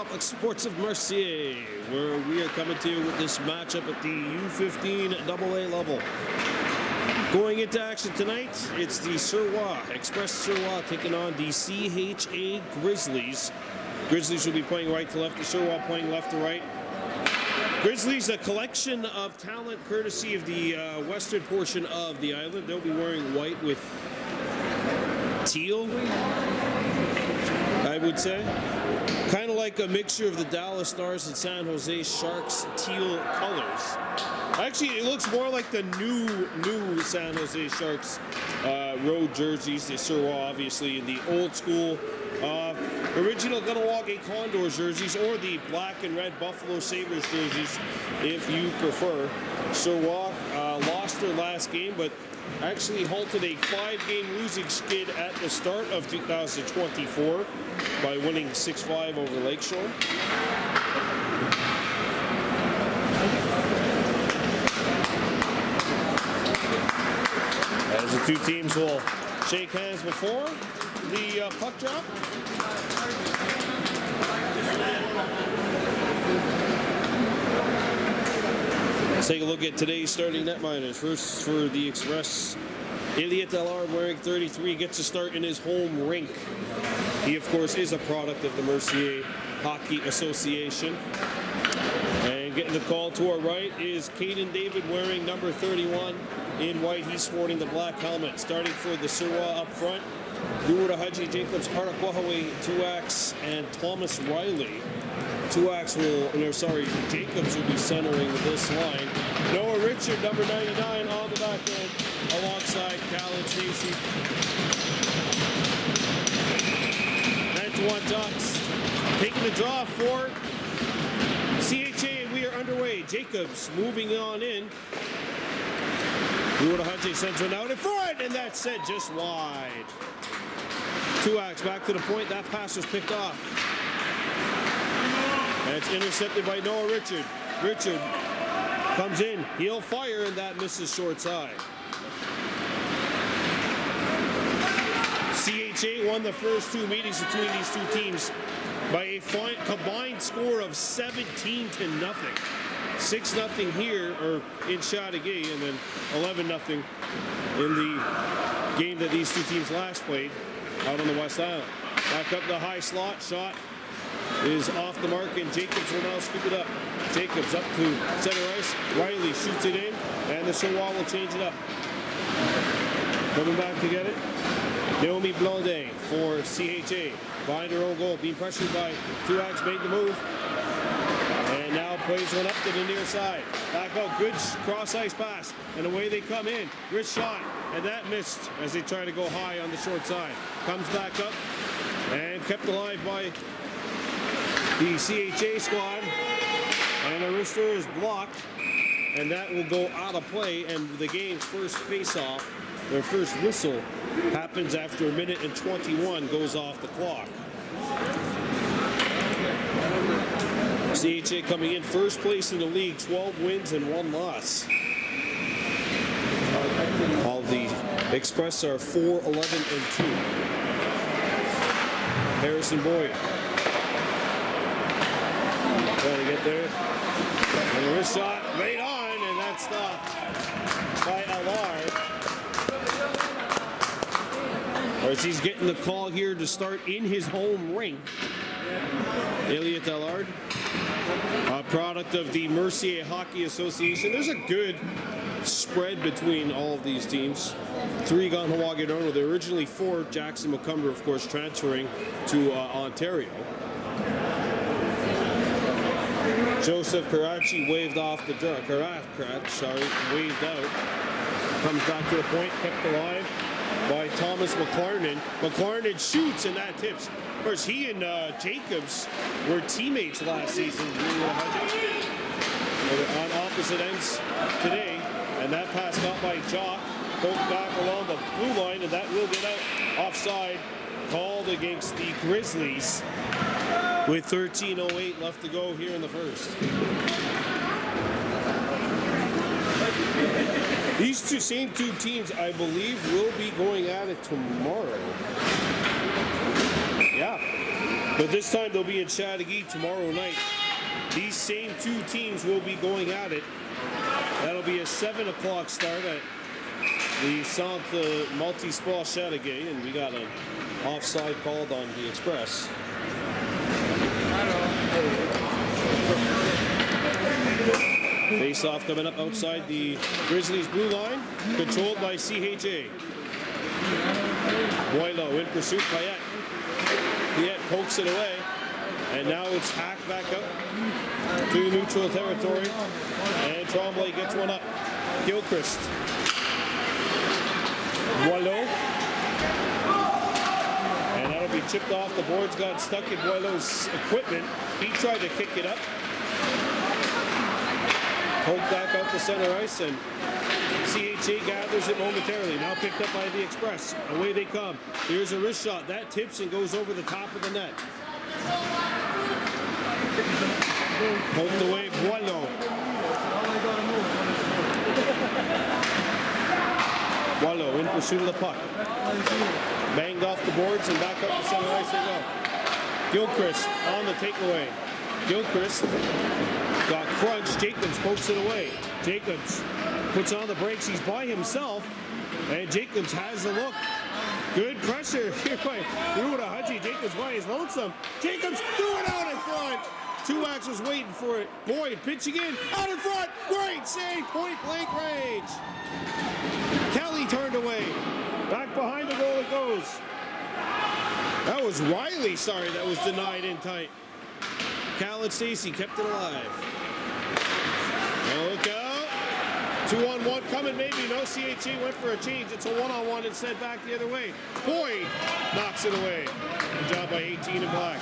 Public Sports of Mercier, where we are coming to you with this matchup at the U-15 AA level. Going into action tonight, it's the Suroit, Express Suroit taking on the CHA Grizzlies. Grizzlies will be playing right to left, the Suroit playing left to right. Grizzlies, a collection of talent courtesy of the western portion of the island. They'll be wearing white with teal, I would say. Kind of like a mixture of the Dallas Stars and San Jose Sharks teal colors. Actually, it looks more like the new San Jose Sharks road jerseys. The Suroit, obviously, in the old school original Ganawage Condors jerseys, or the black and red Buffalo Sabres jerseys, if you prefer. Suroit lost their last game, but actually halted a 5-game losing skid at the start of 2024 by winning 6-5 over Lakeshore. As the two teams will shake hands before the puck drop. Let's take a look at today's starting netminders. First for the Express, Elliot Allard, wearing 33, gets a start in his home rink. He, of course, is a product of the Mercier Hockey Association. And getting the call to our right is Caden David, wearing number 31 in white. He's sporting the black helmet. Starting for the Suroit up front, Haji Jacobs, Arakwahaway, Tuax, and Thomas Riley. Jacobs will be centering this line. Noah Richard, number 99, on the back end, alongside Callan Stacy. 9-1 Ducks taking the draw for CHA. We are underway. Jacobs moving on in. Haji sends one out in front, and that's sent just wide. Tuax back to the point. That pass was picked off. And it's intercepted by Noah Richard. Richard comes in, he'll fire, and that misses short side. CHA won the first two meetings between these two teams by a combined score of 17-0. 6-0 here, or in Chateauguay, and then 11-0 in the game that these two teams last played out on the West Island. Back up the high slot, shot is off the mark, and Jacobs will now scoop it up. Jacobs up to center ice. Riley shoots it in, and the Suroit will change it up. Coming back to get it, Naomi Blondet for CHA. Behind her own goal, being pressured by Tuax, made the move. And now plays one up to the near side. Back out, good cross-ice pass, and away they come in. Good shot, and that missed as they try to go high on the short side. Comes back up, and kept alive by the CHA squad, and a wrister is blocked, and that will go out of play, and the game's first face-off, their first whistle, happens after 1:21 goes off the clock. CHA coming in first place in the league, 12 wins and 1 loss. All the Express are 4-11-2. Harrison Boyd trying to get there. And the wrist shot right on, and that's stopped by Allard. Or as he's getting the call here to start in his home rink. Elliot Allard, a product of the Mercier Hockey Association. There's a good spread between all of these teams. 3 Ganawage Normal. They're originally 4. Jackson McCumber, of course, transferring to Ontario. Joseph Karachi waved off the draw. Waved out. Comes back to the point, kept alive by Thomas McLarnon. McLarnon shoots, and that tips. Of course, he and Jacobs were teammates last season. On opposite ends today, and that pass got by Jock. Poked back along the blue line, and that will get out. Offside called against the Grizzlies with 13:08 left to go here in the first. These same two teams, I believe, will be going at it tomorrow. Yeah. But this time they'll be in Chattagee tomorrow night. These same two teams will be going at it. That'll be a 7 o'clock start at the Centre Multisport Chattagee, and we got an offside called on the Express. Face-off coming up outside the Grizzlies blue line, controlled by CHA. Boilo in pursuit, Payette. Payette pokes it away, and now it's hacked back up to neutral territory, and Tremblay gets one up. Gilchrist. Boilo. And that'll be chipped off. The boards got stuck in Boileau's equipment. He tried to kick it up. Poked back out to center ice, and CHA gathers it momentarily. Now picked up by the Express. Away they come. Here's a wrist shot. That tips and goes over the top of the net. Poked away, Boilo. Boilo in pursuit of the puck. Banged off the boards and back up to center ice they go. Gilchrist on the takeaway. Gilchrist got crunched. Jacobs pokes it away. Jacobs puts on the brakes. He's by himself, and Jacobs has a look. Good pressure here by Ruda Hudgy. Jacobs by his lonesome. Jacobs threw it out in front. Tuax was waiting for it. Boyd pitching in, out in front. Great save, point blank range. Kelly turned away. Back behind the goal it goes. That was Riley, sorry, that was denied in tight. Cal and Stacy kept it alive. Now look out. 2-on-1 coming, maybe. No, CHA went for a change. It's a 1-on-1 instead, back the other way. Boyd knocks it away. Good job by 18 in black.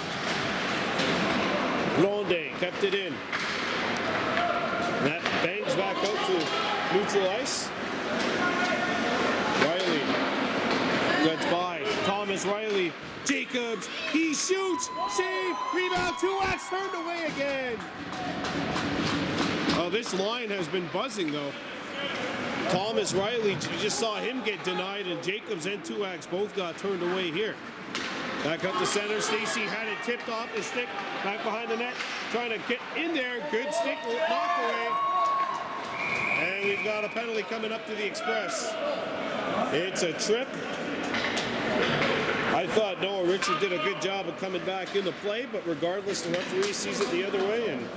Blonde kept it in. That bangs back out to neutral ice. Riley gets by. Thomas Riley. Jacobs. He shoots. Save. Rebound. Tuax turned away again. Oh, this line has been buzzing, though. Thomas Riley, you just saw him get denied, and Jacobs and Tuax both got turned away here. Back up the center. Stacy had it tipped off his stick. Back behind the net. Trying to get in there. Good stick knocked away. And we've got a penalty coming up to the Express. It's a trip. I thought Noah Richard did a good job of coming back into play, but regardless, the referee sees it the other way. And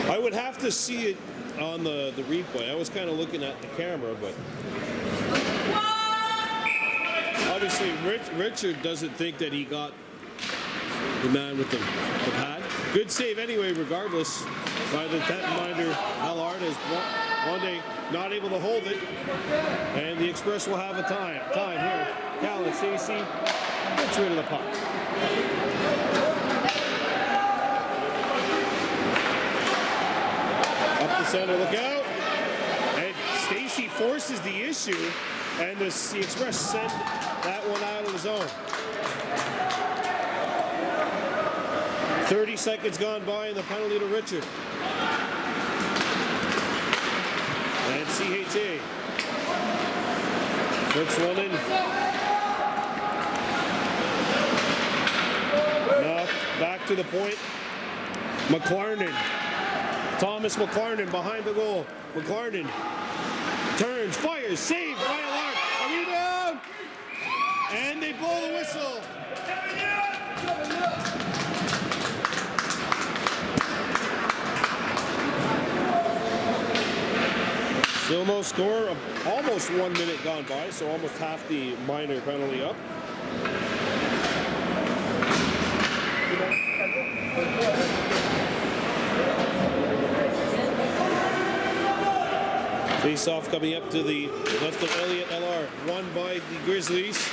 I would have to see it on the replay. I was kind of looking at the camera, but obviously Richard doesn't think that he got the man with the pad. Good save anyway, regardless, by the netminder Allard, as Monday not able to hold it, and the Express will have a time here. Cal and Stacy gets rid of the puck. Up the center, look out. And Stacy forces the issue, and the Express send that one out of the zone. 30 seconds gone by, and the penalty to Richard. And CHA puts one in. Now back to the point. McLarnon. Thomas McLarnon behind the goal. McLarnon turns, fires, save by Allard. A rebound! And they blow the whistle. Still no score, almost 1 minute gone by, so almost half the minor penalty up. Face-off coming up to the left of Elliott LR, won by the Grizzlies.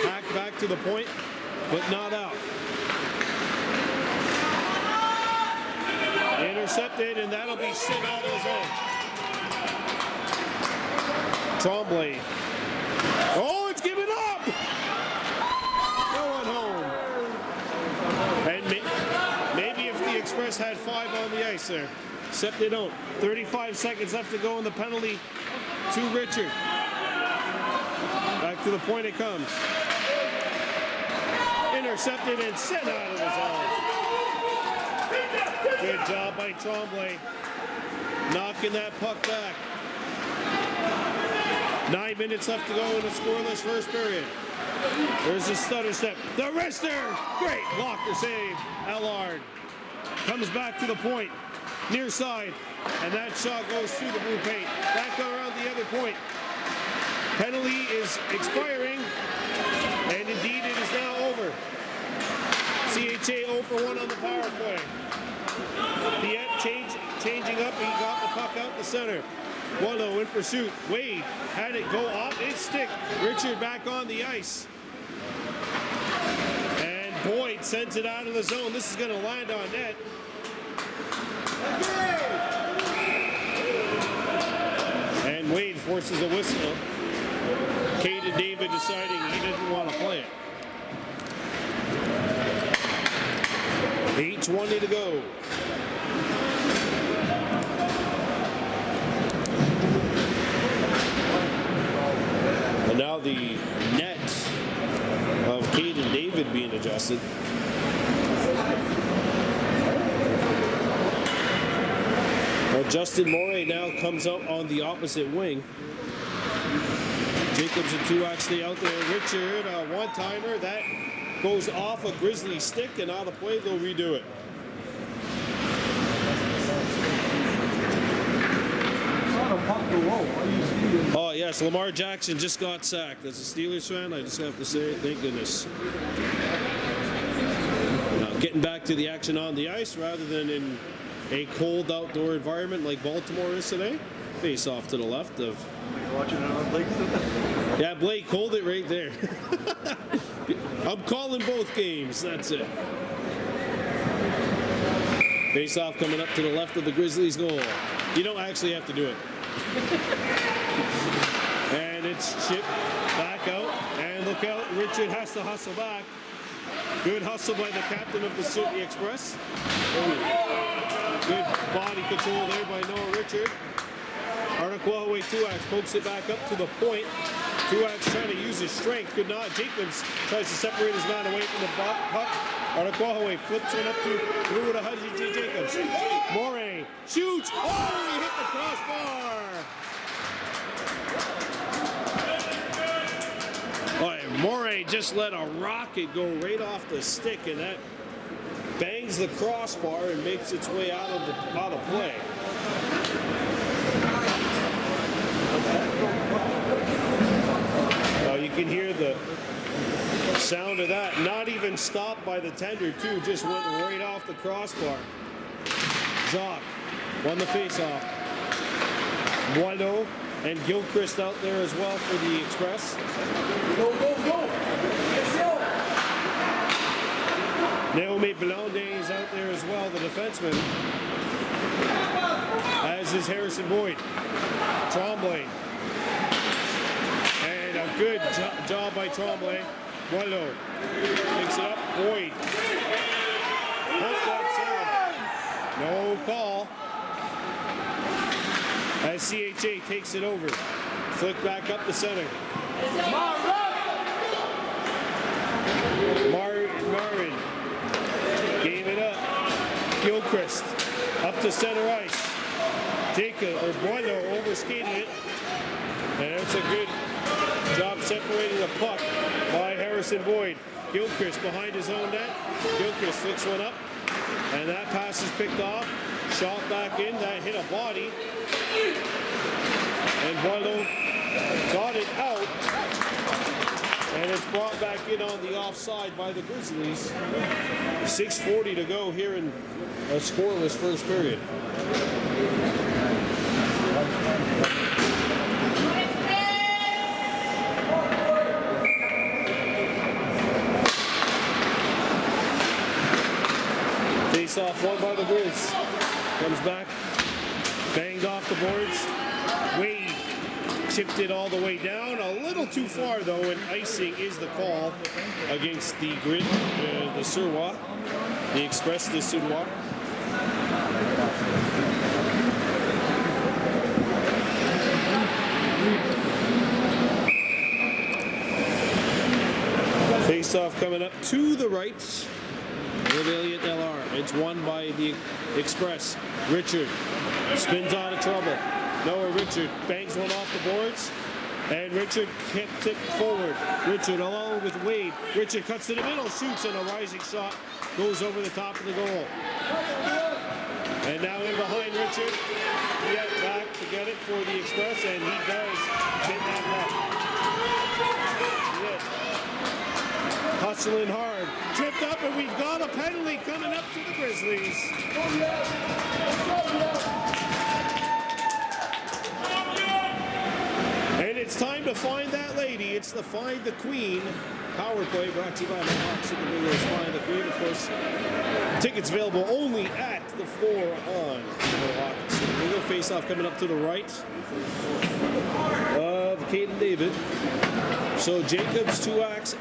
Hacked back to the point, but not out. Intercepted, and that'll be sent out of the zone. Tremblay. Oh, it's given up! No one home. And maybe if the Express had 5 on the ice there. Except they don't. 35 seconds left to go in the penalty to Richard. Back to the point it comes. Intercepted and sent out of the zone. Good job by Tremblay. Knocking that puck back. 9 minutes left to go in a scoreless first period. There's a stutter step. The wrister! Great blocker save. Allard comes back to the point. Near side. And that shot goes through the blue paint. Back around the other point. Penalty is expiring. And indeed it is now over. CHA 0 for 1 on the power play. Piet changing up. He got the puck out the center. 1-0 in pursuit. Wade had it go off his stick. Richard back on the ice. And Boyd sends it out of the zone. This is going to land on net. And Wade forces a whistle. Caden David deciding he didn't want to play it. 8:20 to go. And now the net of Caden David being adjusted. Well, Justin Morey now comes out on the opposite wing. Jacobs and Tuak stay out there. Richard, a one-timer. That goes off a Grizzly stick, and on the play, they'll redo it. Oh, yes, Lamar Jackson just got sacked. As a Steelers fan, I just have to say, thank goodness. Now, getting back to the action on the ice rather than in a cold outdoor environment like Baltimore is today. Face off to the left of... Watching it on Blake. Yeah, Blake, hold it right there. I'm calling both games. That's it. Face off coming up to the left of the Grizzlies goal. You don't actually have to do it. And it's chipped back out. And look out, Richard has to hustle back. Good hustle by the captain of the Suroit Express. Oh. Good body control there by Noah Richard. Arnaquahaway Tuax pokes it back up to the point. Tuax trying to use his strength, could not. Jacobs tries to separate his man away from the puck. Arnaquahaway flips one up to Ruda Hudgy J. Jacobs. Morey shoots. Oh, he hit the crossbar. Oh, Morey just let a rocket go right off the stick, and that bangs the crossbar and makes its way out of play. You can hear the sound of that. Not even stopped by the tender, too. Just went right off the crossbar. Jock won the faceoff. Boileau and Gilchrist out there as well for the Express. Go, go, go! Naomi Blonde is out there as well, the defenseman. As is Harrison Boyd. Tremblay. And a good job by Tremblay. Boileau picks it up. Boyd. No call. As CHA takes it over. Flick back up the center. Marvin gave it up. Gilchrist up to center ice. Boileau overskated it. And it's a good job separating the puck by Harrison Boyd. Gilchrist behind his own net. Gilchrist flicks one up. And that pass is picked off. Shot back in. That hit a body. And Boileau got it out. And it's brought back in on the offside by the Grizzlies. 6:40 to go here in a scoreless first period. Face off one by the Grizz. Comes back. Banged off the boards. Wade chipped it all the way down. A little too far though, and icing is the call against the the Suroit. The Express de Suroit. Face off coming up to the right with Elliot LR. It's won by the Express. Richard spins out of trouble. Noah Richard bangs one off the boards. And Richard kicks it forward. Richard along with Wade. Richard cuts to the middle, shoots, and a rising shot goes over the top of the goal. And now in behind Richard. He got back to get it for the Express, and he does get that back. Hustling hard. Tripped up, and we've got a penalty coming up to the Grizzlies. And it's time to find that lady. It's the Find the Queen power play brought to you by Mohawk Super Bigos. Find the Queen, of course. Tickets available only at the floor on Mohawk Super Bigos. Face off coming up to the right of Caden David. So Jacobs, Tuax,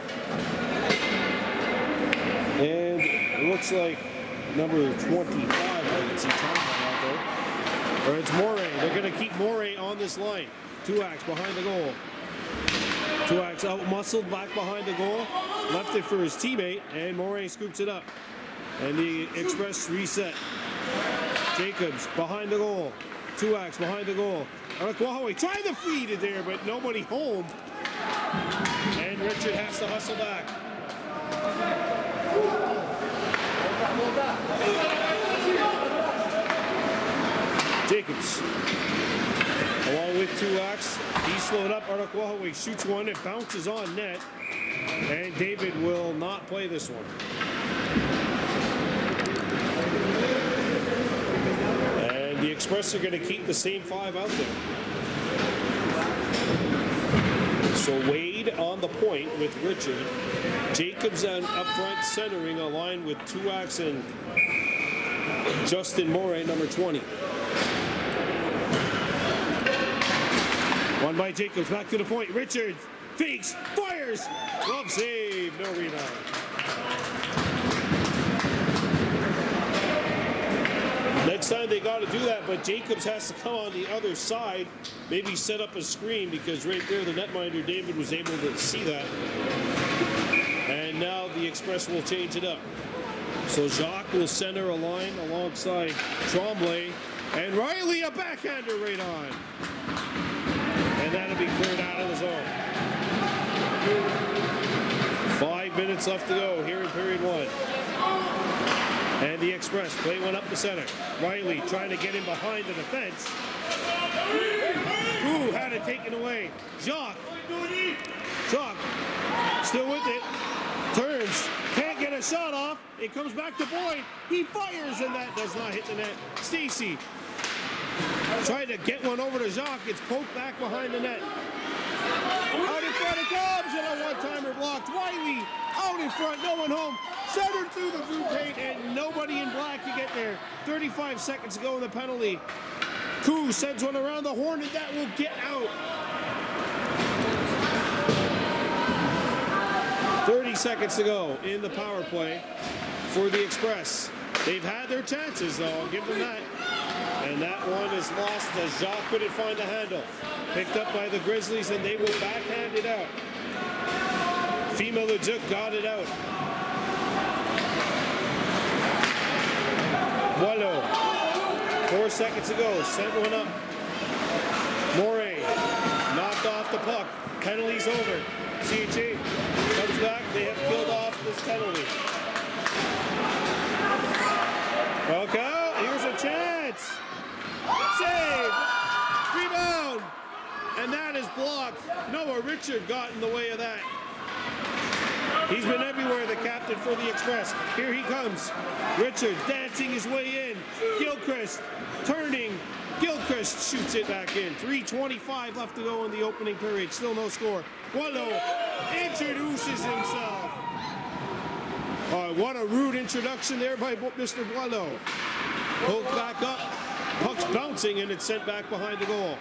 and it looks like number 25. I can see Tom out there. Or it's Moray. They're going to keep Moray on this line. Tuax behind the goal. Tuax out-muscled back behind the goal. Left it for his teammate, and Moray scoops it up. And the Express reset. Jacobs behind the goal. Tuax behind the goal. Arakwahaway trying to feed it there, but nobody home. And Richard has to hustle back. Jacobs. Along with Tuax, he's slowed up. Arakwahaway shoots one, it bounces on net, and David will not play this one. And the Express are going to keep the same 5 out there. So Wade on the point with Richard. Jacobs up front centering a line with Tuax and Justin Moray, number 20. One by Jacobs, back to the point. Richard fakes, fires, glove save, no rebound. Next time they got to do that, but Jacobs has to come on the other side, maybe set up a screen, because right there the netminder David was able to see that. And now the Express will change it up. So Jacques will center a line alongside Tremblay, and Riley a backhander right on. And that'll be cleared out of the zone. 5 minutes left to go here in period 1. And the Express play one up the center. Riley trying to get in behind the defense. Ooh, had it taken away. Jacques still with it. Turns, can't get a shot off. It comes back to Boyd. He fires, and that does not hit the net. Stacy trying to get one over to Jacques. It's poked back behind the net. Out in front it comes, and a one-timer blocked. Wiley out in front, no one home. Centered through the blue paint, and nobody in black can get there. 35 seconds to go in the penalty. Koo sends one around the horn, and that will get out. 30 seconds to go in the power play for the Express. They've had their chances, though. I'll give them that. And that one is lost as Jacques couldn't find the handle. Picked up by the Grizzlies, and they will backhand it out. Fima Leduc got it out. Boileau. 4 seconds to go. Sent one up. Moray knocked off the puck. Penalty's over. CHA comes back. They have killed off this penalty. Okay, here's a chance. Save! Rebound! And that is blocked. Noah Richard got in the way of that. He's been everywhere, the captain for the Express. Here he comes. Richard dancing his way in. Gilchrist turning. Gilchrist shoots it back in. 3:25 left to go in the opening period. Still no score. Boileau introduces himself. What a rude introduction there by Mr. Boileau. Poked back up. Puck's bouncing, and it's sent back behind the goal.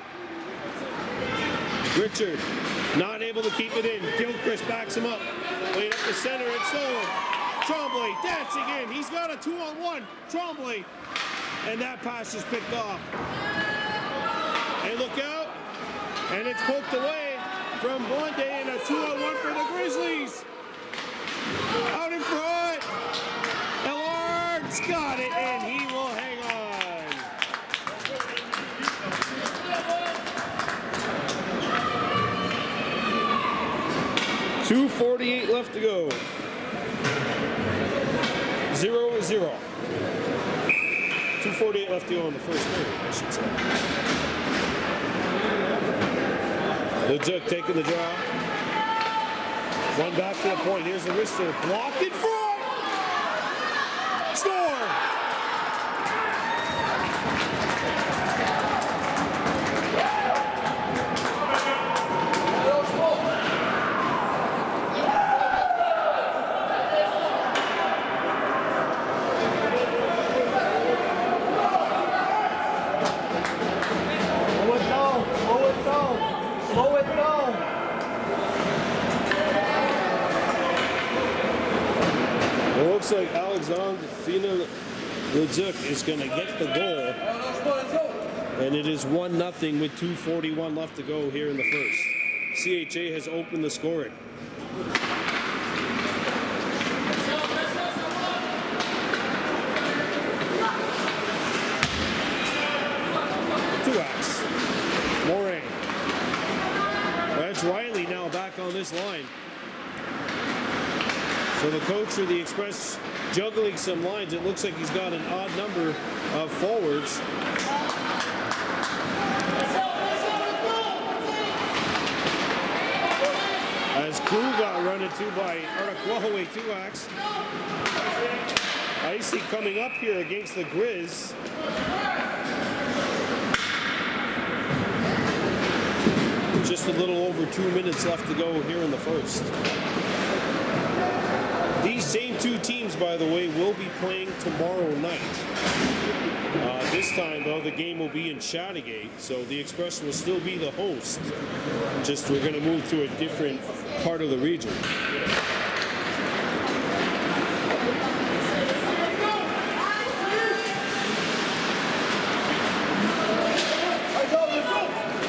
Richard not able to keep it in. Gilchrist backs him up. Played up the center and stolen. Tremblay dancing in. He's got a 2-on-1. Tremblay. And that pass is picked off. And look out. And it's poked away from Blonde, and a 2-on-1 for the Grizzlies. Out in front. Ellard's got it, and he will hang on. .248 left to go. 0-0. 2:48 left to go in the first quarter, I should say. The Duck taking the draw. One back to the point. Here's the wrister. Blocked in front. Score! Slow it down. It looks like Alexandre Leduc is going to get the goal. And it is 1-0 with 2:41 left to go here in the first. CHA has opened the scoring. Two-X. Moray. That's Riley now back on this line. So the coach for the Express juggling some lines. It looks like he's got an odd number of forwards. As Crew got run into by Arnaquahaway Two-Ax. Icy coming up here against the Grizz. Just a little over 2 minutes left to go here in the first. These same two teams, by the way, will be playing tomorrow night. This time, though, the game will be in Chattagate, so the Express will still be the host. Just we're going to move to a different part of the region.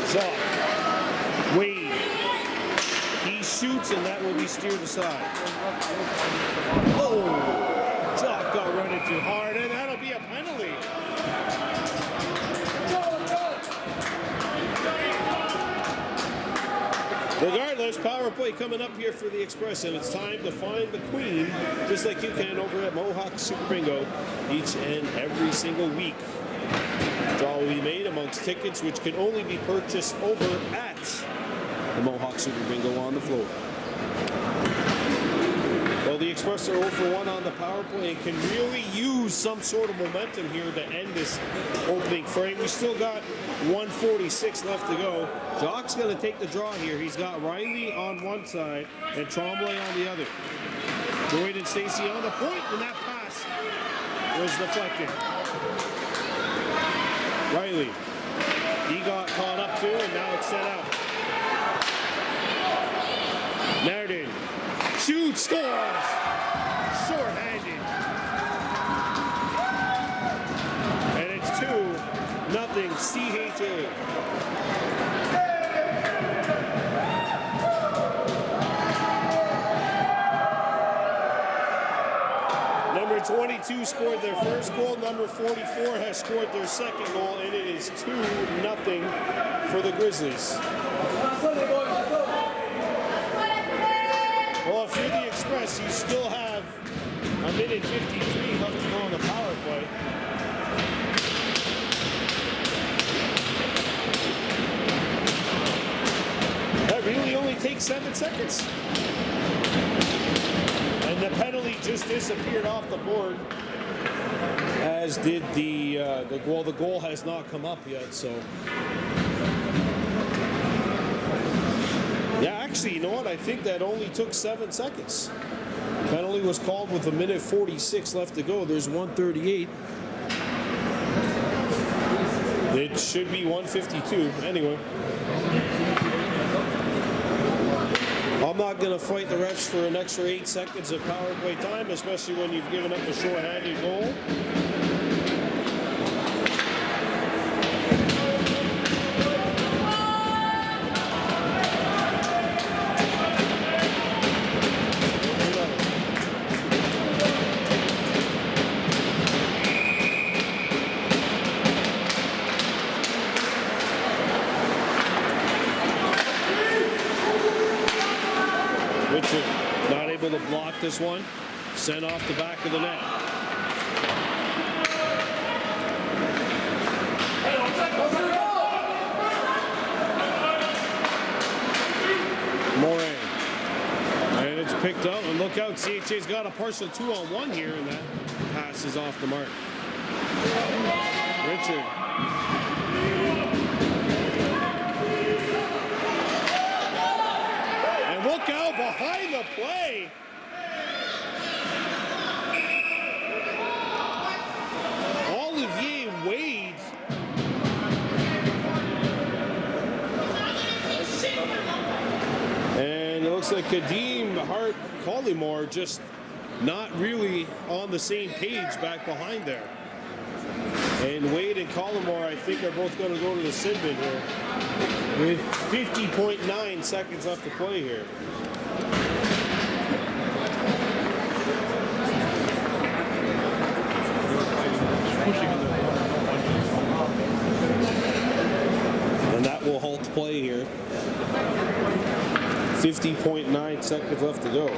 Zoc. Wade. He shoots, and that will be steered aside. Oh! Zoc got run into hard, and that'll be a penalty. Regardless, power play coming up here for the Express, and it's time to find the queen, just like you can over at Mohawk Super Bingo each and every single week. Draw will be made amongst tickets which can only be purchased over at the Mohawk Super Bingo on the floor. Well, the Express are 0 for 1 on the power play and can really use some sort of momentum here to end this opening frame. We still got 1:46 left to go. Jock's going to take the draw here. He's got Riley on one side and Tremblay on the other. Boyd and Stacy on the point, and that pass was deflected. Riley, he got caught up too, and now it's set out. Nardin, shoots, scores! Short-handed. And it's 2-0 CHA. Number 22 scored their first goal. Number 44 has scored their second goal, and it is 2-0 for the Grizzlies. Well, if you're the Express, you still have a minute 53 left to go on the power play. That really only takes 7 seconds. And the penalty just disappeared off the board, as did the goal. The goal has not come up yet, so. Yeah, actually, you know what? I think that only took 7 seconds. Penalty was called with a minute 46 left to go. There's 1:38. It should be 1:52. Anyway. I'm not going to fight the refs for an extra 8 seconds of power play time, especially when you've given up a short-handed goal. blocked this one. Sent off the back of the net. Moray. And it's picked up. And look out, CHA's got a partial 2-on-1 here, and that pass is off the mark. Richard. And look out behind the play. Olivier Wade. And it looks like Kadeem Hart Collymore just not really on the same page back behind there. And Wade and Collymore, I think, are both going to go to the sin bin here with 50.9 seconds left to play here. And that will halt play here. 50.9 seconds left to go.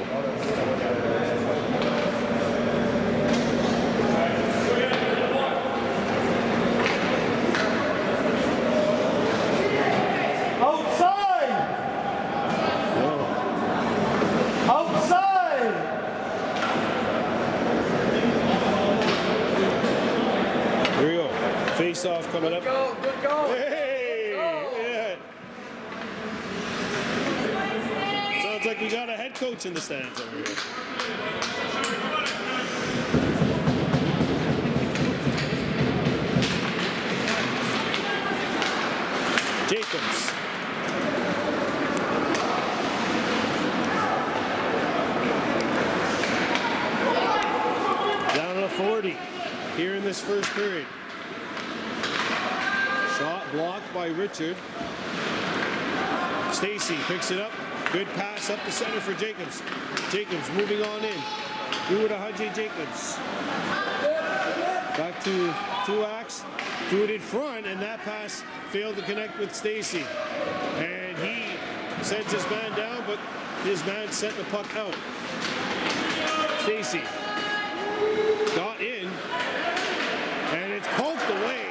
Face-off coming up. Good go. Hey! Yeah. Sounds like we got a head coach in the stands over here. Jacobs. Down to 40 here in this first period. Shot blocked by Richard. Stacy picks it up. Good pass up the center for Jacobs. Jacobs moving on in. Through to Haji Jacobs. Back to Truax. Threw it in front, and that pass failed to connect with Stacy. And he sends his man down, but his man sent the puck out. Stacy got in, and it's poked away.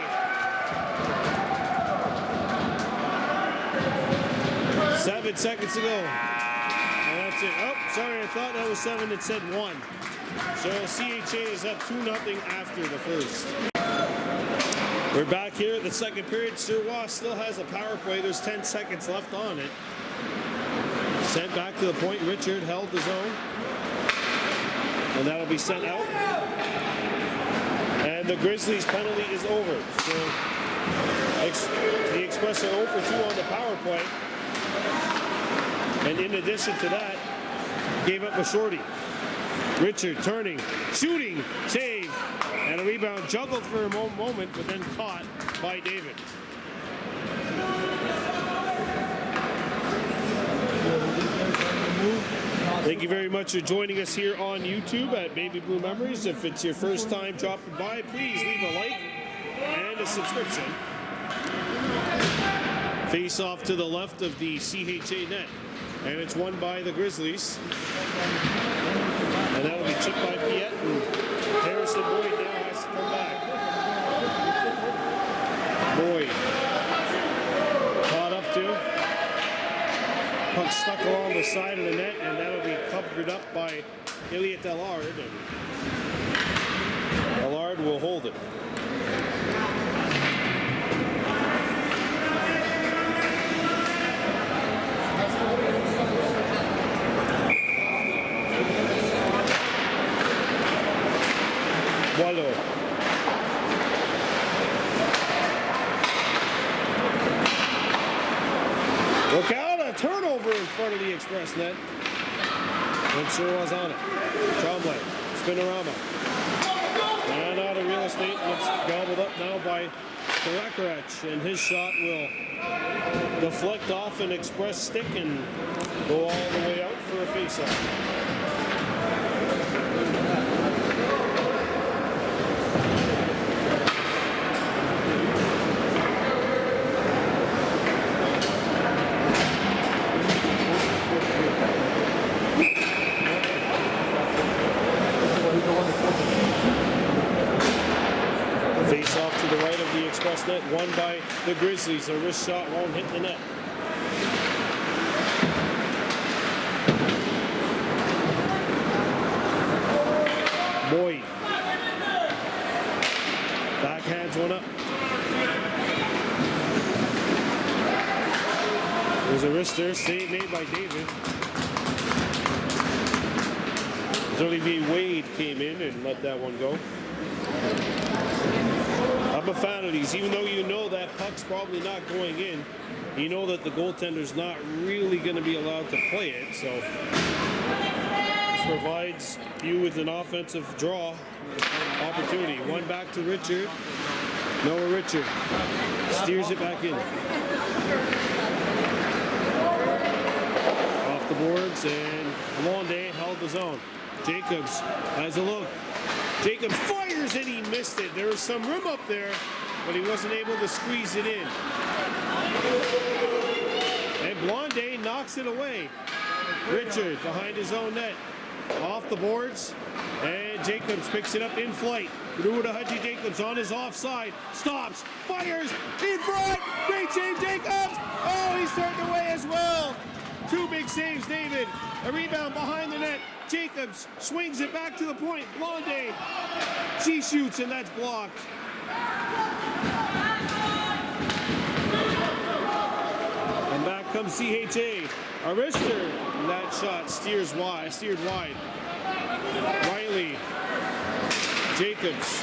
7 seconds to go. And that's it. Oh, sorry, I thought that was 7. It said 1. So CHA is up 2-0 after the first. We're back here at the second period. Suroit still has a power play. There's 10 seconds left on it. Sent back to the point. Richard held the zone. And that'll be sent out. And the Grizzlies penalty is over. So the Express are 0 for 2 on the power play. And in addition to that, gave up a shorty. Richard turning, shooting, save, and a rebound juggled for a moment, but then caught by David. Thank you very much for joining us here on YouTube at Baby Blue Memories. If it's your first time dropping by, please leave a like and a subscription. Face off to the left of the CHA net. And it's won by the Grizzlies. And that'll be chipped by Piet, and Harrison Boyd now has to come back. Boyd caught up to. Puck stuck along the side of the net, and that'll be covered up by Elliot Allard. And Allard will hold it. Wallo. Look out, a turnover in front of the Express net. And Suroit's on it. Trombley, Spinorama. And out of real estate, it's gobbled up now by Karakarach, and his shot will deflect off an Express stick and go all the way out for a face-off. off to the right of the express net, won by the Grizzlies. A wrist shot won't hit the net. Boyd. Backhands one up. There's a wrister, save made by David. Olivier Wade came in and let that one go. I'm a fan of these, even though you know that puck's probably not going in. You know that the goaltender's not really going to be allowed to play it, so this provides you with an offensive draw opportunity. One back to Richard. Noah Richard steers it back in. Off the boards, and Blondet held his own. Jacobs has a look. Jacobs fires and he missed it. There was some room up there, but he wasn't able to squeeze it in. And Blondet knocks it away. Richard behind his own net. Off the boards, and Jacobs picks it up in flight. Ruda Haji Jacobs on his offside. Stops, fires, in front. Great save, Jacobs. Oh, he's turned away as well. Two big saves, David. A rebound behind the net. Jacobs swings it back to the point. Blondet, she shoots, and that's blocked. And back comes CHA. A wrister. That shot steered wide. Riley. Jacobs.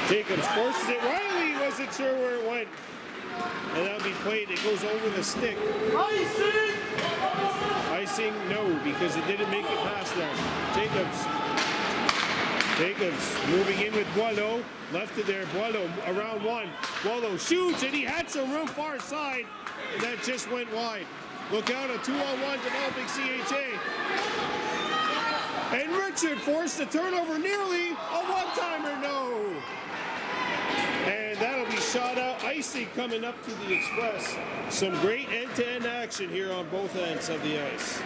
Jacobs forces it. Riley wasn't sure where it went. And that'll be played. It goes over the stick. Icing, no, because it didn't make it past that. Jacobs moving in with Boileau. Left it there. Boileau around one. Boileau shoots, and he had some room far side. And that just went wide. Look out, a 2-on-1 developing CHA. And Richard forced the turnover, nearly a one-timer, no. And that'll be shot out. Icy coming up to the Express. Some great end-to-end action here on both ends of the ice.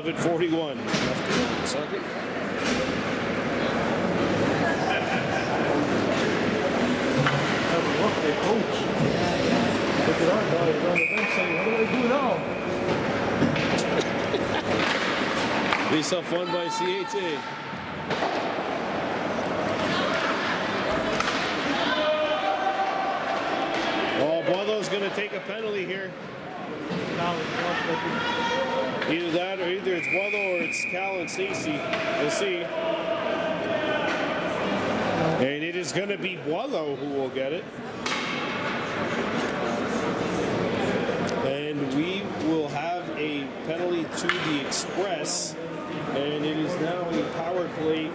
.41 left to second. Hey, coach. Look at our guys on the bench saying, what do I do now? Face-off won by CHA. Oh, Boileau's going to take a penalty here. Either that or either it's Boileau or it's Cal and Stacy. We'll see. And it is going to be Boileau who will get it. And we will have a penalty to the Express. And it is now a power play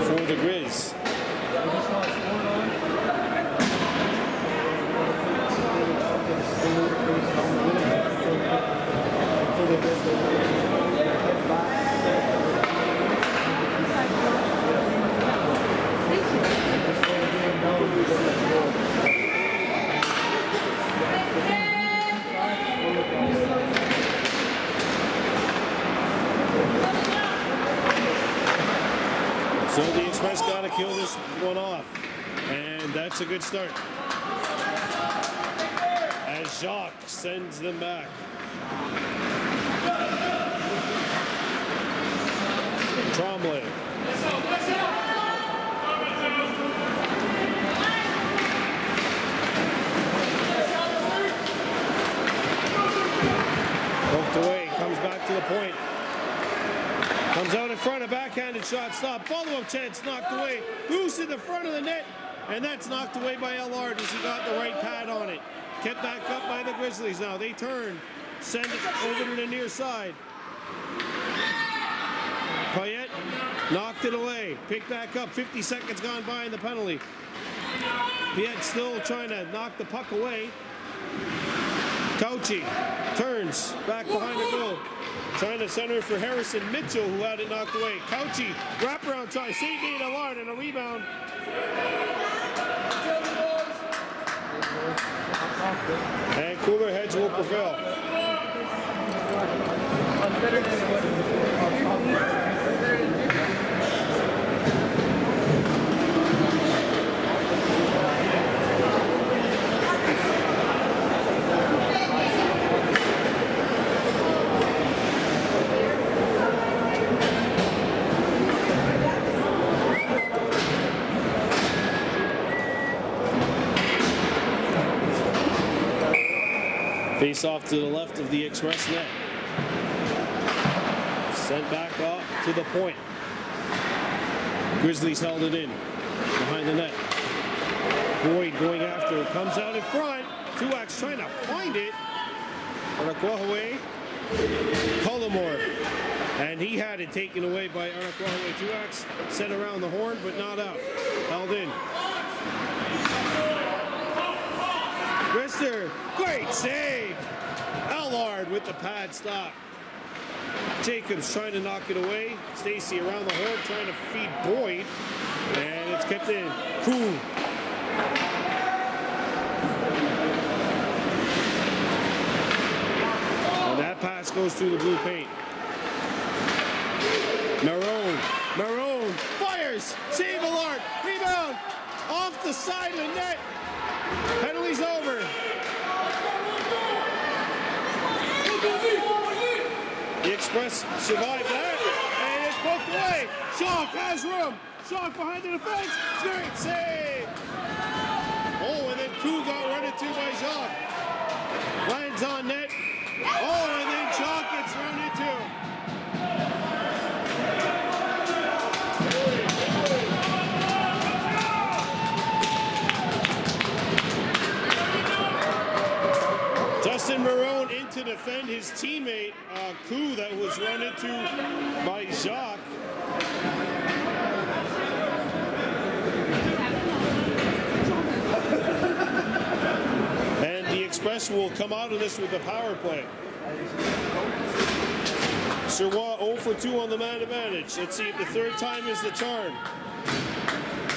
for the Grizz. So the Express got to kill this one off, and that's a good start. As Jacques sends them back. Tremblay. Poked away, comes back to the point. Comes out in front, a backhanded shot, stop. Follow-up chance, knocked away. Loose in the front of the net, and that's knocked away by Allard as he got the right pad on it. Kept back up by the Grizzlies now. They turn, send it over to the near side. Payette knocked it away. Picked back up, 50 seconds gone by in the penalty. Payette still trying to knock the puck away. Cauchy turns back behind the goal. Trying to center for Harrison Mitchell, who had it knocked away. Cauchy, wraparound try, save made Allard, and a rebound. And cooler heads will prevail. Face off to the left of the Express net. Sent back up to the point. Grizzlies held it in behind the net. Boyd going after it, comes out in front. Tuax trying to find it. Araquahaway, Cullimore. And he had it taken away by Araquahaway. Tuax sent around the horn, but not out. Held in. Rister, great save. Allard with the pad stop. Jacobs trying to knock it away. Stacy around the horn trying to feed Boyd. And it's kept in. Cool. And that pass goes through the blue paint. Marone fires. Save Allard. Rebound. Off the side of the net. Penalty's over. The Express survived that, and it's poked away. Shock has room. Shock behind the defense. Great save. Oh, and then Koo got run into by Jacques. Lands on net. Oh, and then Jacques gets run into. Justin Marone in to defend his teammate, Koo, that was run into by Jacques. And the Express will come out of this with a power play. Suroit 0 for 2 on the man advantage. Let's see if the third time is the charm.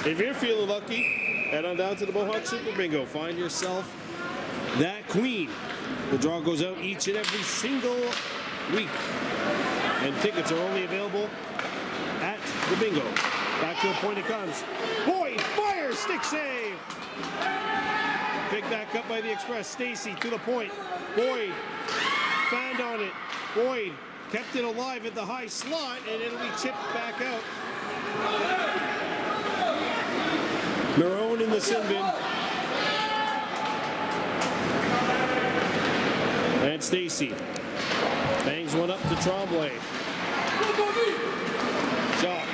If you're feeling lucky, head on down to the Mohawk Super Bingo. Find yourself that queen. The draw goes out each and every single week. And tickets are only available at the bingo. Back to a point it comes. Boyd fires, stick save. Picked back up by the Express. Stacy to the point. Boyd found on it. Boyd kept it alive at the high slot, and it'll be chipped back out. Marone in the sin bin. And Stacy bangs one up to Tremblay. Shot.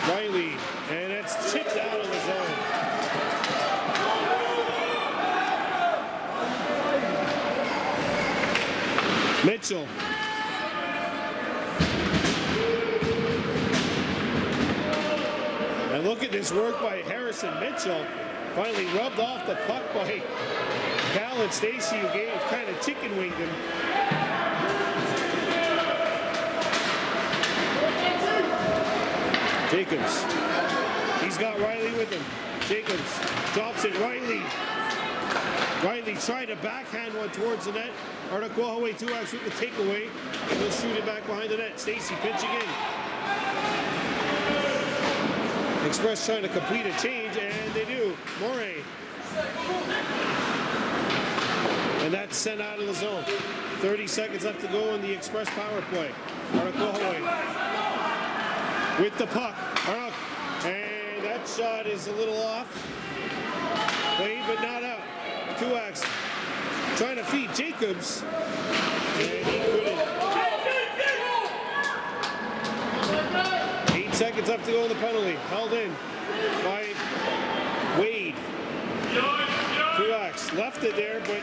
Riley, and it's chipped out of the zone. Mitchell. And look at this work by Harrison Mitchell. Finally rubbed off the puck by Cal and Stacy, who kind of chicken winged him. Jacobs. He's got Riley with him. Jacobs drops it. Riley tried to backhand one towards the net. Araquahaway 2X with the takeaway. He'll shoot it back behind the net. Stacy pitching in. Express trying to complete a change, and they do. Morey. And that's sent out of the zone. 30 seconds left to go in the Express power play. Araquahaway with the puck. And that shot is a little off. Played, but not out. 2X trying to feed Jacobs. And he couldn't. 8 seconds left to go in the penalty. Held in by Wade. 2X left it there, but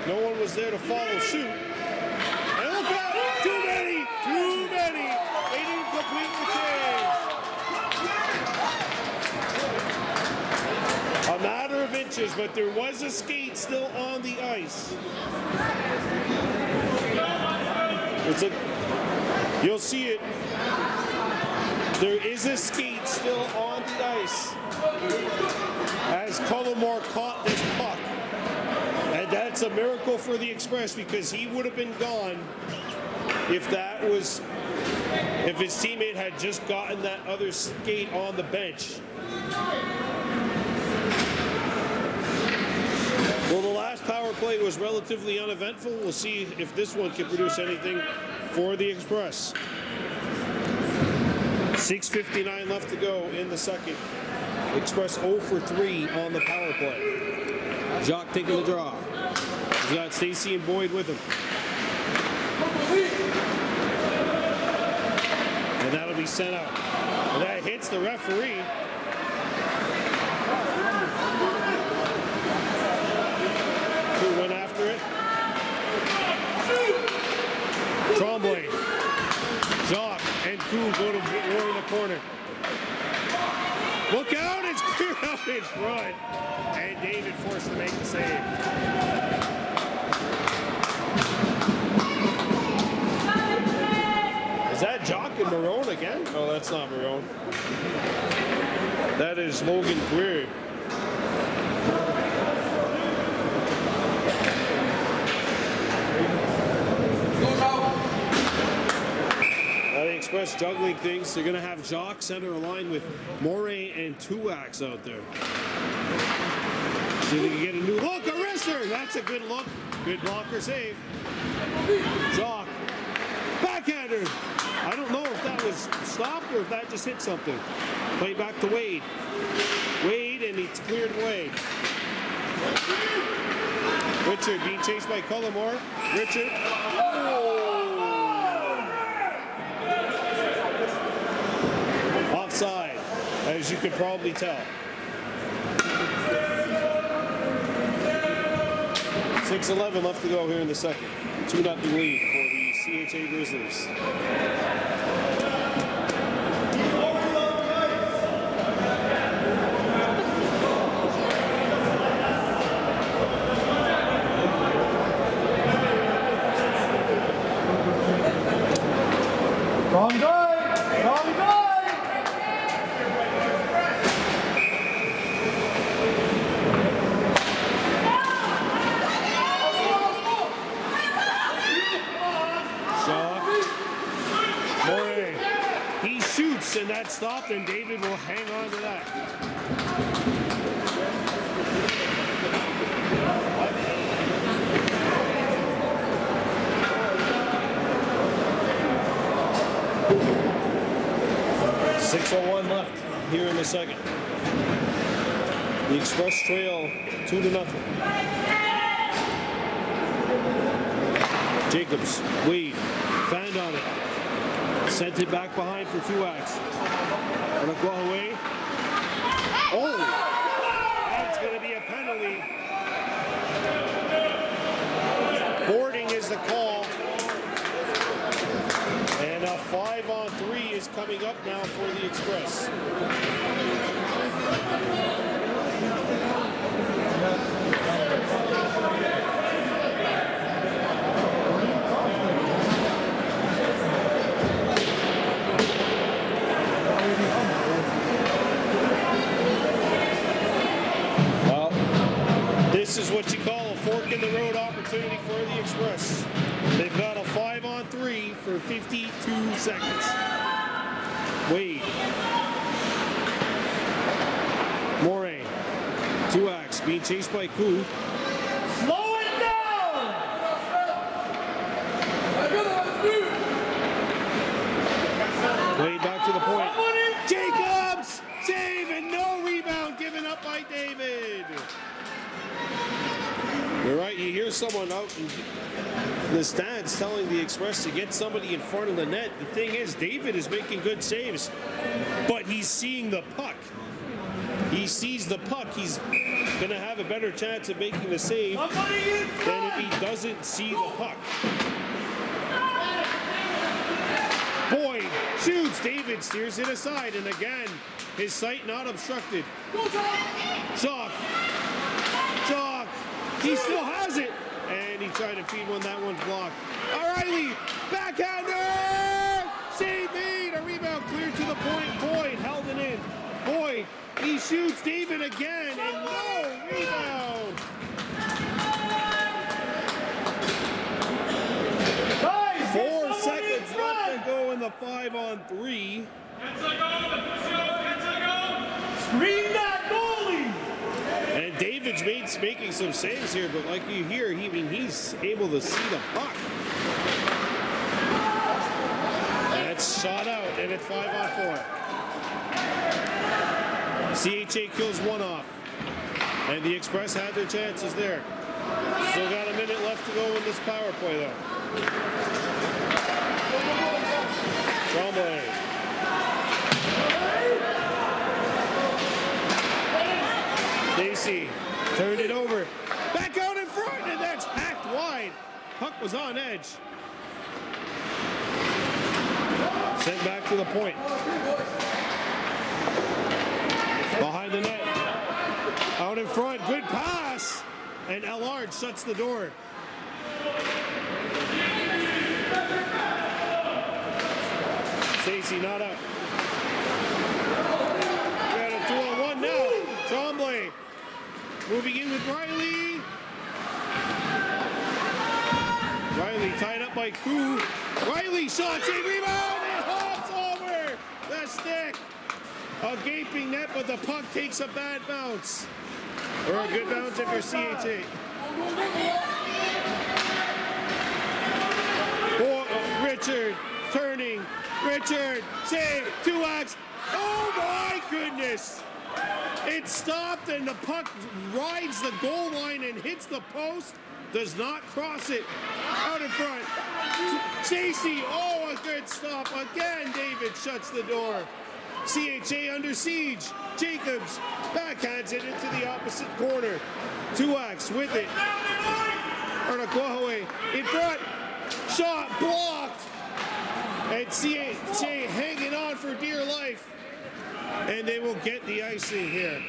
no one was there to follow suit. And look out! Too many! They didn't complete the change. A matter of inches, but there was a skate still on the ice. You'll see it. There is a skate still on the ice. as Cullimore caught this puck. And that's a miracle for the Express because he would have been gone if his teammate had just gotten that other skate on the bench. Well, the last power play was relatively uneventful. We'll see if this one can produce anything for the Express. 6:59 left to go in the second. Express 0 for 3 on the power play. Jacques taking the draw. He's got Stacy and Boyd with him. And that'll be sent out. And that hits the referee. Who went after it? Tremblay. Jacques and Koo go to war in the corner. Look out, it's cleared out in front. And David forced to make the save. Is that Jacques and Marone again? Oh, that's not Marone. That is Logan Greer. The Express juggling things. They're going to have Jacques center a line with Moray and Tuax out there. See if they can get a new look. A wrister! That's a good look. Good blocker save. Jacques. Backhander. I don't know if that was stopped or if that just hit something. Play back to Wade. Wade, and it's cleared away. Richard being chased by Cullimore. Richard. Offside, as you could probably tell. 6:11 left to go here in the second. 2-0 lead for the CHA Grizzlies. Wrong guy! Wrong guy! Moray. He shoots and that stopped, and David will hang on to that. .601 left here in the second. The Express trail 2-0. Jacobs, Wade, found on it. Sent it back behind for Tuax. Gonna go away. Oh! That's gonna be a penalty. Boarding is the call. And a 5-on-3 is coming up now for the Express. Well, this is what you call a fork in the road opportunity for the Express. They've got a 5-on-3 for 52 seconds. Wade. Moray. Tuax being chased by Koo. Slow it down! Wade back to the point. Jacobs! Save and no rebound given up by David. You're right, you hear someone out in the stands telling the Express to get somebody in front of the net. The thing is, David is making good saves, but he's seeing the puck. He sees the puck. He's going to have a better chance of making the save than if he doesn't see the puck. Boyd shoots. David steers it aside, and again, his sight not obstructed. Jacques. Jacques. He still has it. And he tried to feed one. That one's blocked. O'Reilly. Backhander. Save made. A rebound cleared to the point. Boyd held it in. Boyd. He shoots. David again, and no rebound. Guys, 4 seconds left to go in the 5-on-3. Screen that goalie. And David's making some saves here, but like you hear, he's able to see the puck. And it's shot out, and it's 5-on-4. CHA kills one off. And the Express had their chances there. Still got a minute left to go in this power play, though. Trombley. Stacy turned it over. Back out in front, and that's hacked wide. Puck was on edge. Sent back to the point. Behind the net. Out in front, good pass. And Allard shuts the door. Stacy not up. We got a 2-on-1 now. Trombley moving in with Riley. Riley tied up by Koo. Riley shot, save, rebound, and hops over the stick. A gaping net, but the puck takes a bad bounce. Or a good bounce if you're CHA. Richard turning. Richard, save, 2x. Oh my goodness. It stopped and the puck rides the goal line and hits the post. Does not cross it. Out in front. Stacy, oh, a good stop. Again, David shuts the door. CHA under siege. Jacobs backhands it into the opposite corner. 2x with it. Arnaquahoe in front. Shot blocked. And CHA hanging on for dear life. And they will get the icing here.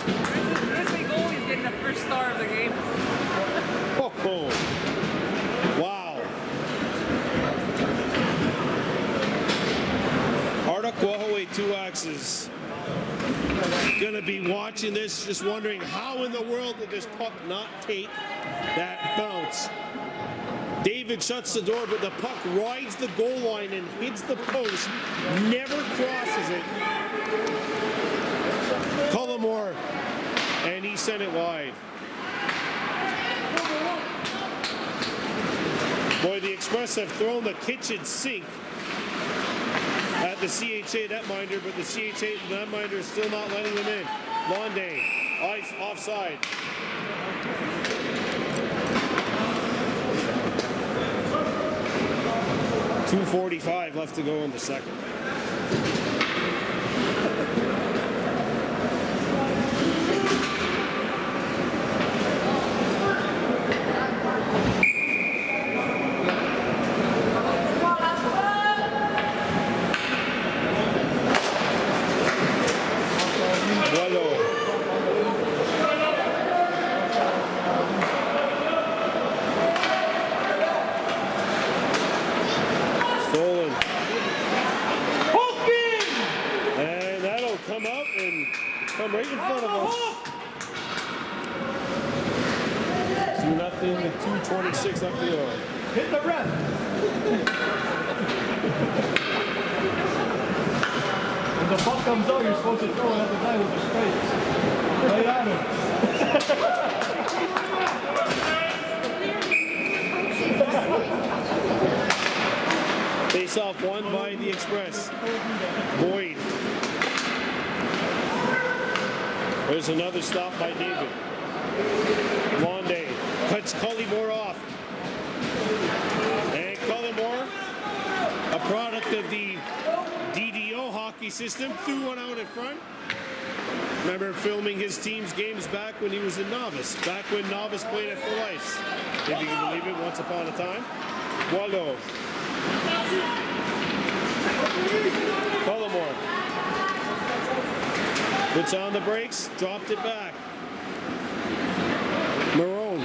Grizzly goalie's getting the first star of the game. Oh, wow. Arnaquahoe 2x is gonna be watching this, just wondering how in the world did this puck not take that bounce. David shuts the door, but the puck rides the goal line and hits the post, never crosses it. Cullimore, and he sent it wide. Boy, the Express have thrown the kitchen sink at the CHA netminder, but the CHA netminder is still not letting them in. Londay, offside. .245 left to go in the second. Right in front of us. 2-0 with 2:26 left to go. Hit the ref. When the puck comes out, you're supposed to throw it at the guy with the stripes. Right at him. Face off won by the Express. Boyd. There's another stop by David. Londay cuts Cullimore off. And Cullimore, a product of the DDO hockey system, threw one out in front. Remember filming his team's games back when he was a novice, back when novice played at full ice. If you can believe it, once upon a time. Waldo. Cullimore. Puts on the brakes, dropped it back. Marone.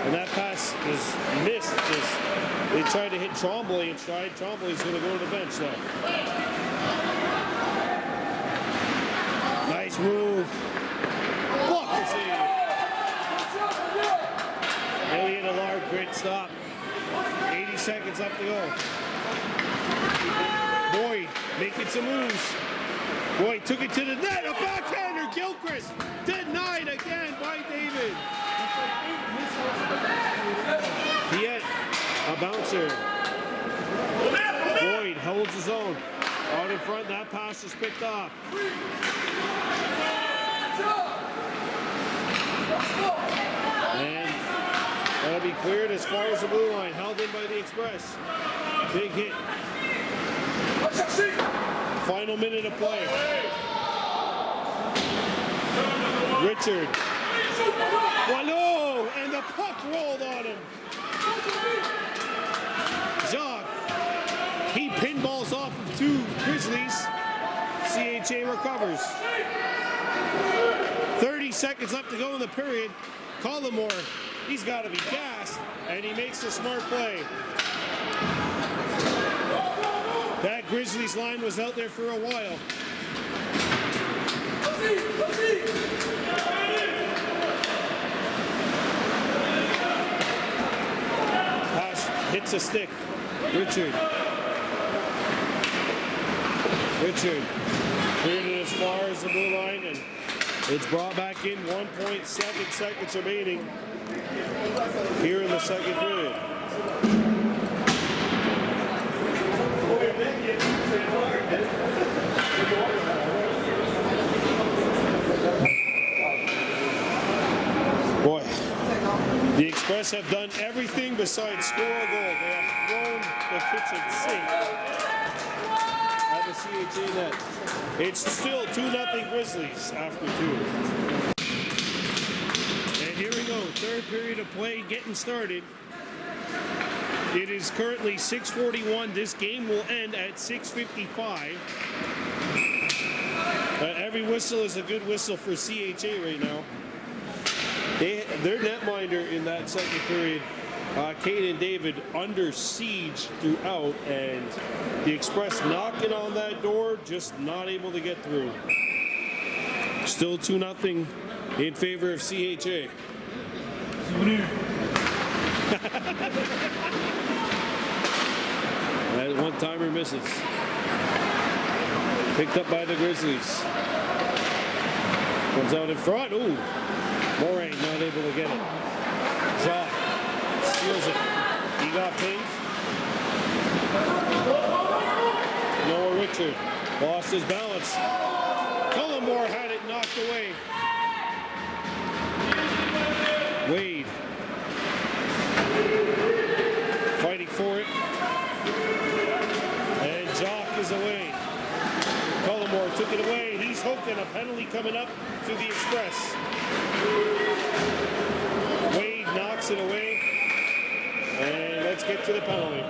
And that pass is missed. They tried to hit Trombley in stride. Trombley's going to go to the bench though. Nice move. Block the save. Elliot Allard, great stop. 80 seconds left to go. Boyd making some moves. Boyd took it to the net. A backhander. Gilchrist denied again by David. He had a bouncer. Boyd holds his own. Out in front, that pass is picked off. And that'll be cleared as far as the blue line. Held in by the Express. Big hit. Final minute of play. Richard. Wano! And the puck rolled on him. Jacques. He pinballs off of two Grizzlies. CHA recovers. 30 seconds left to go in the period. Collymore, he's got to be gassed, and he makes a smart play. That Grizzlies line was out there for a while. Pass hits a stick. Richard cleared it as far as the blue line, and it's brought back in. 1.7 seconds remaining here in the second period. Boy, the Express have done everything besides score a goal. They have thrown the kitchen sink at the CHA net. It's still 2-0 Grizzlies after 2. And here we go, third period of play getting started. It is currently 6:41. This game will end at 6:55. Every whistle is a good whistle for CHA right now. Their netminder in that second period, Caden David, under siege throughout, and the Express knocking on that door, just not able to get through. Still 2-0 in favor of CHA. That one-timer misses. Picked up by the Grizzlies. Comes out in front. Ooh. Moray not able to get it. Jacques steals it. He got pinged. Noah Richard lost his balance. Collymore had it knocked away. Wade fighting for it. And Jacques is away. Collymore took it away. He's hooked, and a penalty coming up to the Express. Wade knocks it away. And let's get to the penalty.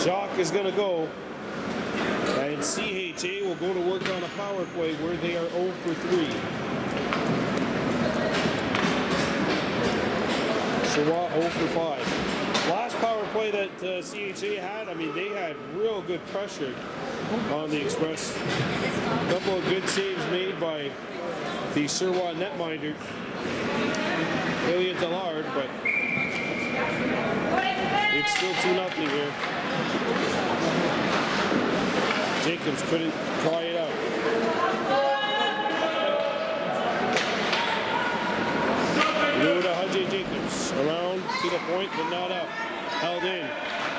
Jacques is going to go. And CHA will go to work on a power play where they are 0 for 3. Suroit 0 for 5. Last power play that CHA had, I mean, they had real good pressure on the Express. A couple of good saves made by the Suroit netminder, Elliot Allard, but it's still 2-0 here. Jacobs couldn't try it out. Luda Hajj Jacobs around to the point, but not up. Held in.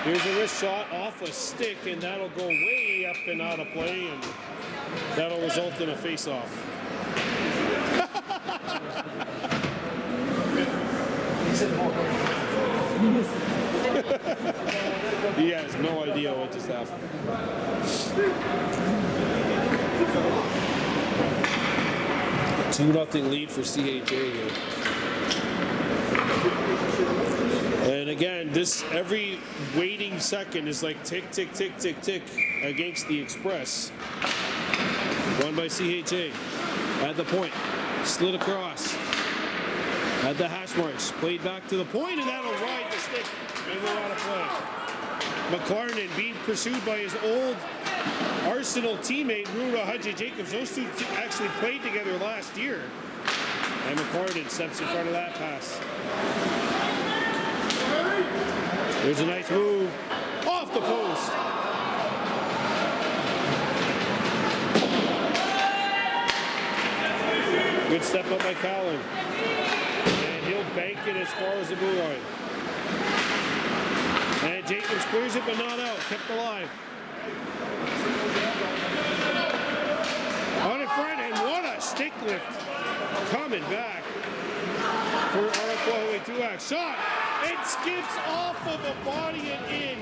Here's a wrist shot off a stick, and that'll go way up and out of play, and that'll result in a face-off. He has no idea what just happened. 2-0 lead for CHA here. And again, this every waiting second is like tick, tick, tick, tick, tick against the Express. Won by CHA. At the point. Slid across. At the hash marks, played back to the point, and that'll ride the stick and go out of play. McLarnon being pursued by his old Arsenal teammate, Rura Hadji Jacobs. Those two actually played together last year. And McLarnon steps in front of that pass. There's a nice move off the post. Good step up by Callan. And he'll bank it as far as the blue line. And Jacobs clears it, but not out. Kept alive. On in front, and what a stick lift. Coming back for Araquahoe 2X. Shot! It skips off of the body and in.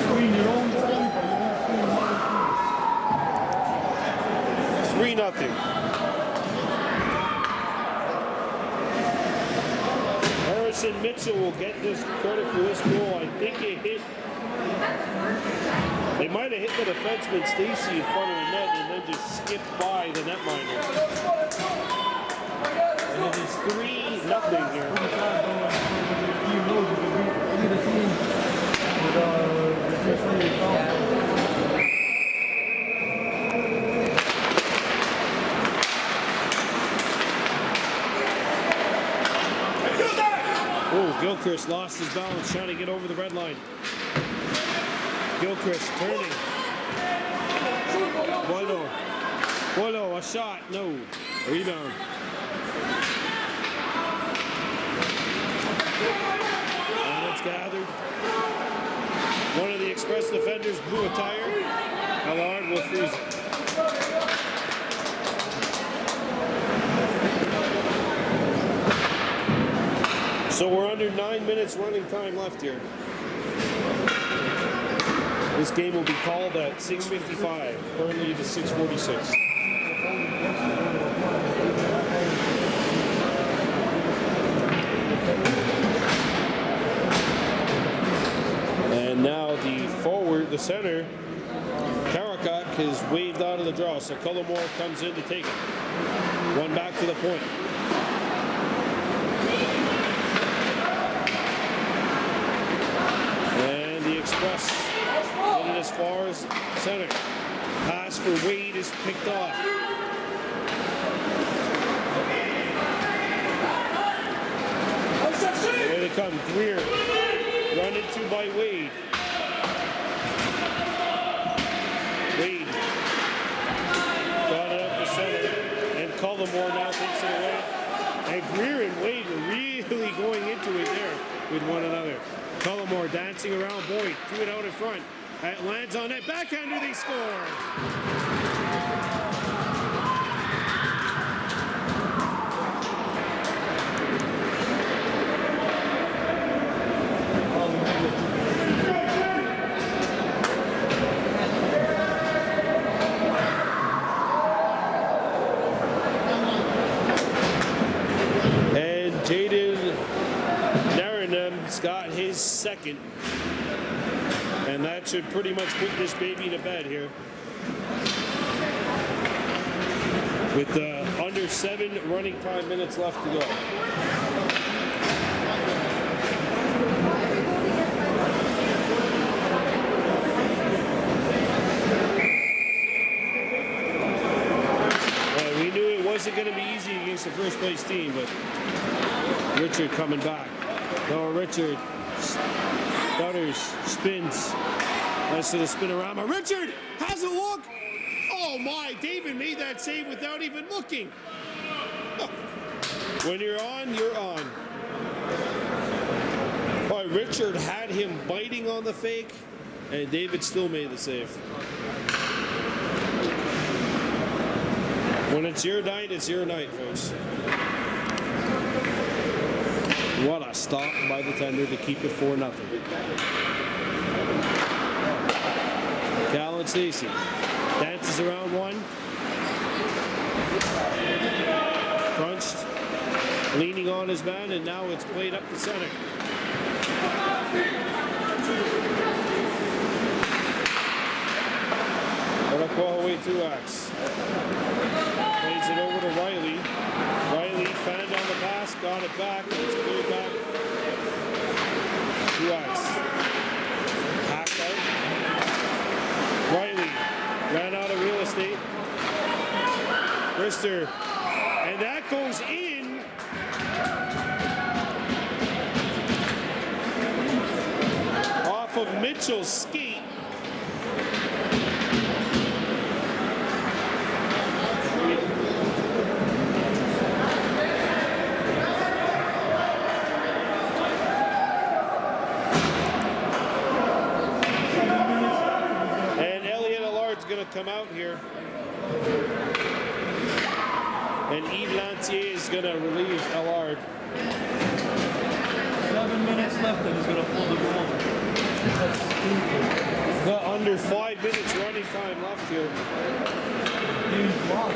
Screen your own goalie, but you won't screen 3-0. Harrison Mitchell will get this credit for this goal. I think it hit. They might have hit the defenseman Stacy in front of the net and then just skipped by the netminder. And it is 3-0 here. Oh, Gilchrist lost his balance trying to get over the red line. Gilchrist turning. Boilo, a shot. No. Rebound. And it's gathered. One of the Express defenders blew a tire. Allard will freeze it. So we're under 9 minutes running time left here. This game will be called at 6:55. Currently it is 6:46. And now the forward, the center, Karakak is waved out of the draw. So Cullimore comes in to take it. One back to the point. And the Express get it as far as center. Pass for Wade is picked off. Here they come. Greer run into by Wade. Wade got it up the center. And Cullimore now takes it away. And Greer and Wade are really going into it there with one another. Cullimore dancing around Boyd. Threw it out in front. It lands on net. Backhander, they score. And Jaden Naranam's got his second. And that should pretty much put this baby to bed here. With under 7 running time minutes left to go. Well, we knew it wasn't going to be easy against the first place team, but Richard coming back. Noah Richard stutters, spins. Nice little spinorama. Richard has a look. Oh my, David made that save without even looking. When you're on, you're on. Boy, Richard had him biting on the fake, and David still made the save. When it's your night, folks. What a stop by the tender to keep it 4-0. Callan Stacy dances around one. Crunched, leaning on his man, and now it's played up the center. away 2X. Plays it over to Riley. Riley found on the pass, got it back, it's cleared back. 2X. Hacked out. Riley ran out of real estate. Brister. And that goes in. Off of Mitchell's skate. Going to come out here, and Yves Lantier is going to relieve Allard. 7 minutes left, and he's going to pull the goal. Got under 5 minutes running time left here. He's lost.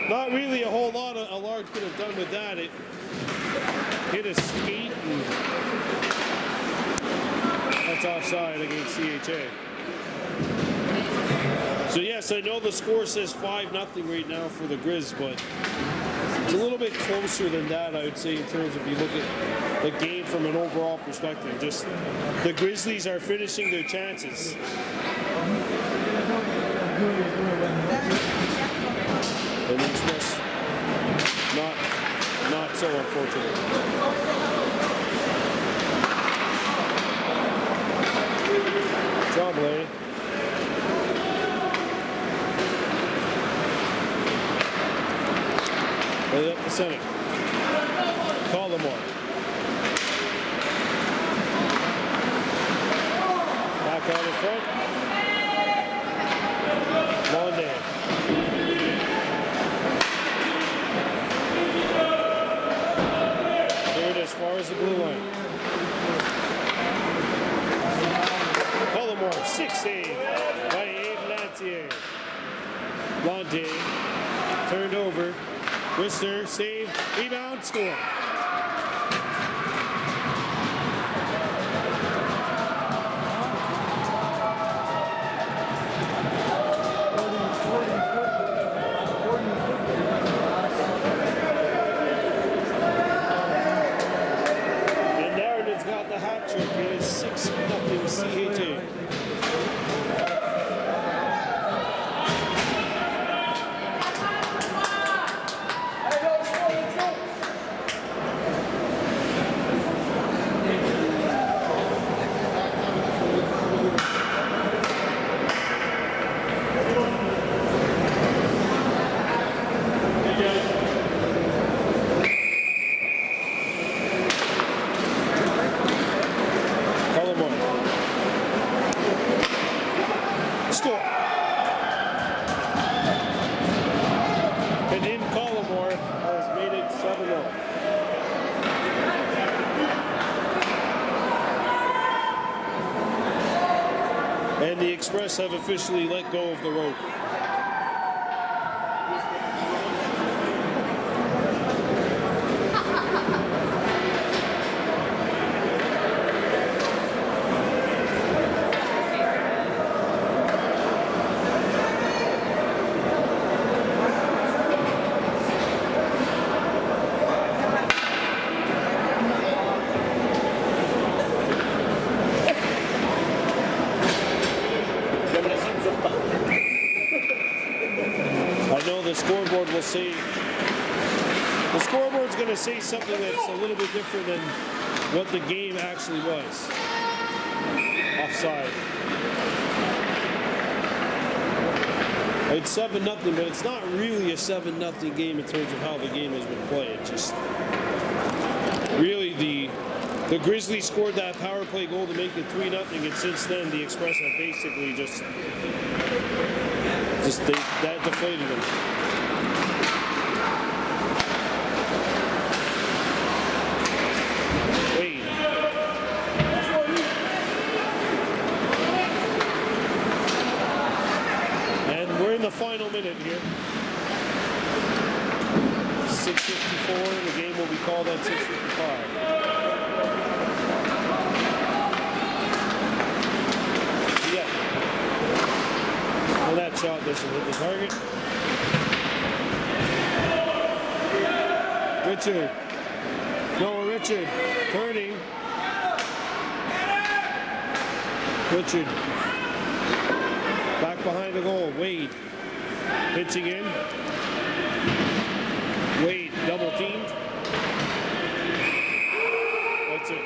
Not really a whole lot Allard could have done with that. It hit a skate, and that's offside against CHA. So yes, I know the score says 5-0 right now for the Grizz, but it's a little bit closer than that, I would say, in terms of if you look at the game from an overall perspective. Just the Grizzlies are finishing their chances. And it's just not so unfortunate. Job, lady. Right up the center. Call them more. Back out in front. Long day. As far as the blue line. Cullimore, 6 save by Yves Lantier. Blonde turned over. Brister, save, rebound, score. Got the hat trick. It is 6-0 CHA. And the Express have officially let go of the rope. The scoreboard will say, the scoreboard's going to say something that's a little bit different than what the game actually was. Offside. It's 7-0, but it's not really a 7-0 game in terms of how the game has been played. Just really the Grizzlies scored that power play goal to make it 3-0, and since then the Express have basically just that deflated them. And we're in the final minute here. 6:54. The game will be called at 6:55. Yeah. Well, that shot doesn't hit the target. Richard. Noah Richard. Turning. Richard. Back behind the goal. Wade. Pitching in. Wade double teamed. That's it.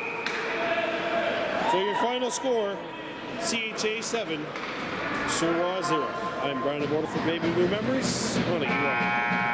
So your final score, CHA 7, Suroit 0. I'm Brian Aborta for Baby Blue Memories on a